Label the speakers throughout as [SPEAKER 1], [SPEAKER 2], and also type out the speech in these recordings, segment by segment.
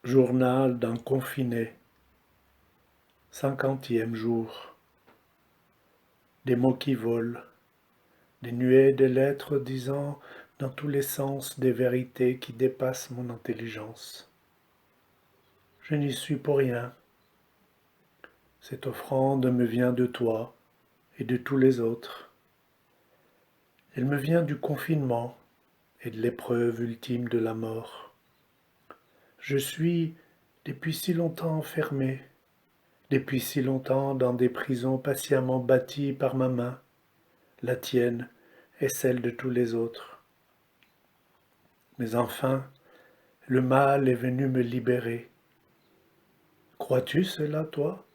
[SPEAKER 1] Journal d'un confiné, 50e jour. Des mots qui volent, des nuées de lettres disant dans tous les sens des vérités qui dépassent mon intelligence. Je n'y suis pour rien. Cette offrande me vient de toi et de tous les autres. Elle me vient du confinement et de l'épreuve ultime de la mort. Je suis depuis si longtemps enfermé, depuis si longtemps dans des prisons patiemment bâties par ma main, la tienne et celle de tous les autres. Mais enfin, le mal est venu me libérer. Crois-tu cela, toi?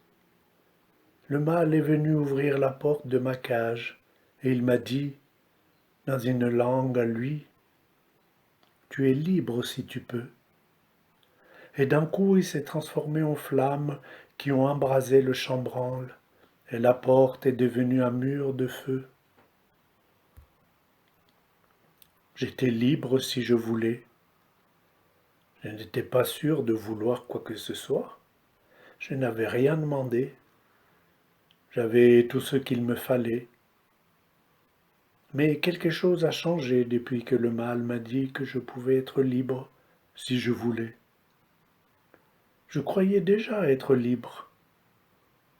[SPEAKER 1] Le mal est venu ouvrir la porte de ma cage, et il m'a dit, dans une langue à lui, tu es libre si tu peux. Et d'un coup il s'est transformé en flammes qui ont embrasé le chambranle, et la porte est devenue un mur de feu. J'étais libre si je voulais. Je n'étais pas sûr de vouloir quoi que ce soit. Je n'avais rien demandé. J'avais tout ce qu'il me fallait. Mais quelque chose a changé depuis que le mal m'a dit que je pouvais être libre si je voulais. Je croyais déjà être libre,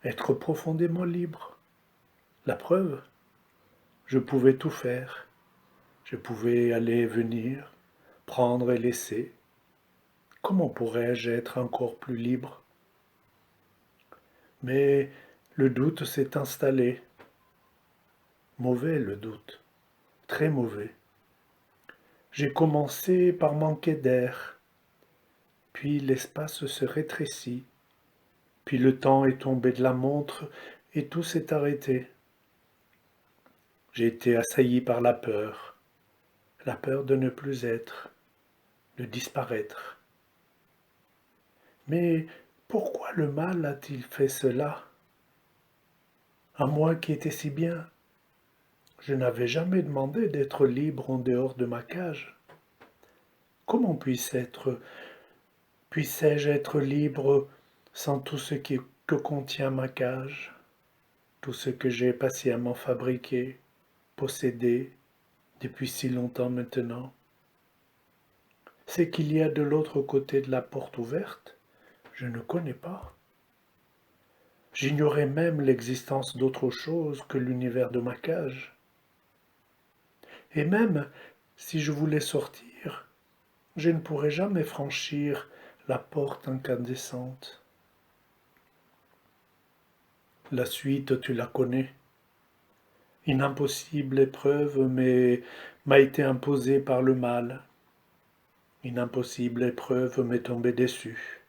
[SPEAKER 1] être profondément libre. La preuve, je pouvais tout faire. Je pouvais aller et venir, prendre et laisser. Comment pourrais-je être encore plus libre? Mais le doute s'est installé. Mauvais le doute, très mauvais. J'ai commencé par manquer d'air, puis l'espace se rétrécit, puis le temps est tombé de la montre et tout s'est arrêté. J'ai été assailli par la peur de ne plus être, de disparaître. Mais pourquoi le mal a-t-il fait cela? À moi qui étais si bien, je n'avais jamais demandé d'être libre en dehors de ma cage. Comment puissais-je être libre sans tout ce que contient ma cage, tout ce que j'ai patiemment fabriqué, possédé depuis si longtemps maintenant? C'est qu'il y a de l'autre côté de la porte ouverte, je ne connais pas. J'ignorais même l'existence d'autre chose que l'univers de ma cage. Et même si je voulais sortir, je ne pourrais jamais franchir la porte incandescente. La suite, tu la connais. Une impossible épreuve m'a été imposée par le mal. Une impossible épreuve m'est tombée dessus,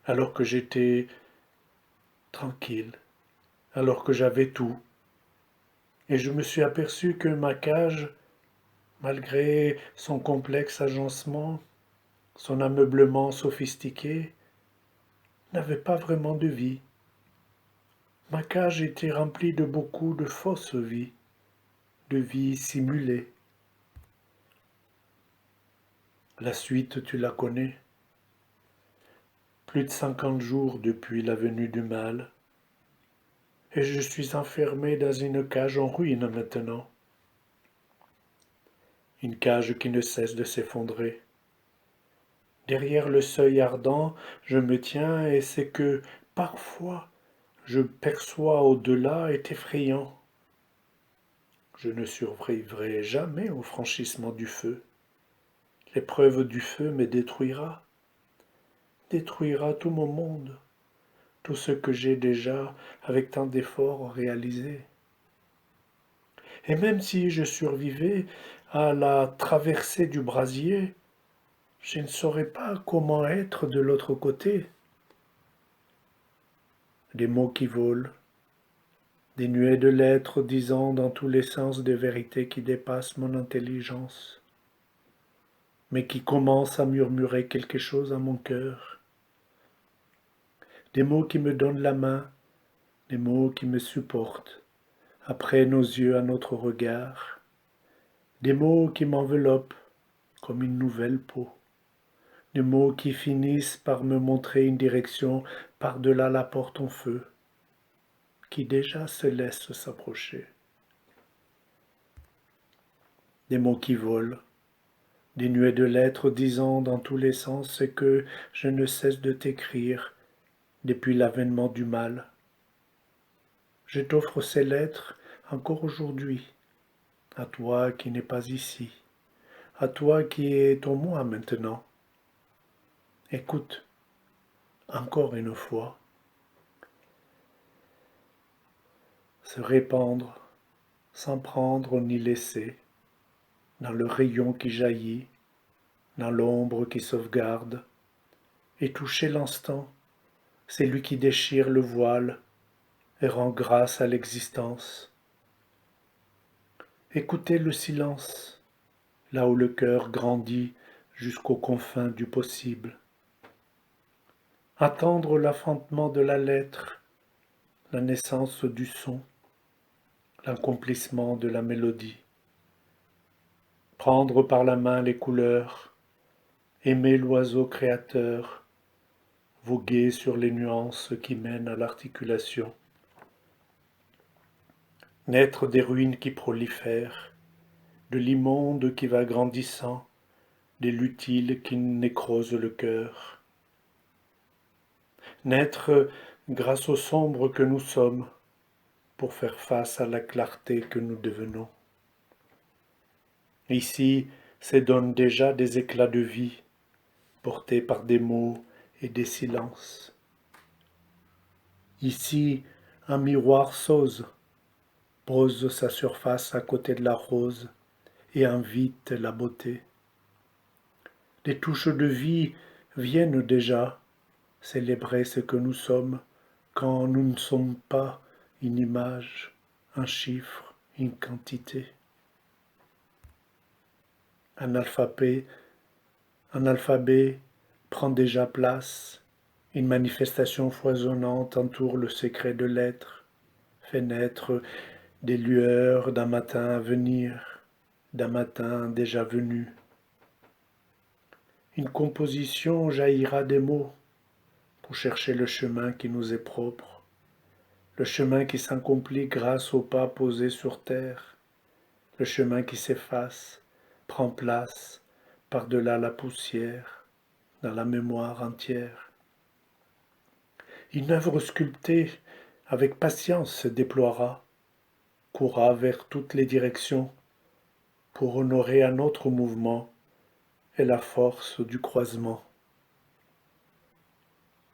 [SPEAKER 1] alors que j'étais tranquille, alors que j'avais tout. Et je me suis aperçu que ma cage, malgré son complexe agencement, son ameublement sophistiqué, n'avait pas vraiment de vie. Ma cage était remplie de beaucoup de fausses vies, de vies simulées. La suite, tu la connais. Plus de 50 jours depuis la venue du mal, et je suis enfermé dans une cage en ruine maintenant. Une cage qui ne cesse de s'effondrer. Derrière le seuil ardent, je me tiens et c'est que, parfois, je perçois au-delà est effrayant. Je ne survivrai jamais au franchissement du feu. L'épreuve du feu me détruira tout mon monde, tout ce que j'ai déjà, avec tant d'efforts, réalisé. Et même si je survivais à la traversée du brasier, je ne saurais pas comment être de l'autre côté. Des mots qui volent, des nuées de lettres disant dans tous les sens des vérités qui dépassent mon intelligence, mais qui commencent à murmurer quelque chose à mon cœur. Des mots qui me donnent la main, des mots qui me supportent, après nos yeux à notre regard, des mots qui m'enveloppent comme une nouvelle peau, des mots qui finissent par me montrer une direction par-delà la porte en feu, qui déjà se laisse s'approcher. Des mots qui volent, des nuées de lettres disant dans tous les sens ce que je ne cesse de t'écrire depuis l'avènement du mal. Je t'offre ces lettres encore aujourd'hui, à toi qui n'es pas ici, à toi qui es en moi maintenant. Écoute, encore une fois, se répandre sans prendre ni laisser, dans le rayon qui jaillit, dans l'ombre qui sauvegarde, et toucher l'instant, c'est lui qui déchire le voile et rend grâce à l'existence. Écoutez le silence, là où le cœur grandit jusqu'aux confins du possible. Attendre l'affrontement de la lettre, la naissance du son, l'accomplissement de la mélodie. Prendre par la main les couleurs, aimer l'oiseau créateur, voguer sur les nuances qui mènent à l'articulation. Naître des ruines qui prolifèrent, de l'immonde qui va grandissant, des lutiles qui nécrosent le cœur. Naître grâce au sombre que nous sommes, pour faire face à la clarté que nous devenons. Ici s'édonnent déjà des éclats de vie, portés par des mots et des silences. Ici, un miroir s'ose, pose sa surface à côté de la rose et invite la beauté. Des touches de vie viennent déjà célébrer ce que nous sommes quand nous ne sommes pas une image, un chiffre, une quantité. Un alphabet prend déjà place, une manifestation foisonnante entoure le secret de l'être, fait naître des lueurs d'un matin à venir, d'un matin déjà venu. Une composition jaillira des mots pour chercher le chemin qui nous est propre, le chemin qui s'accomplit grâce aux pas posés sur terre, le chemin qui s'efface, prend place par-delà la poussière, dans la mémoire entière. Une œuvre sculptée avec patience se déploiera, courra vers toutes les directions pour honorer un autre mouvement et la force du croisement.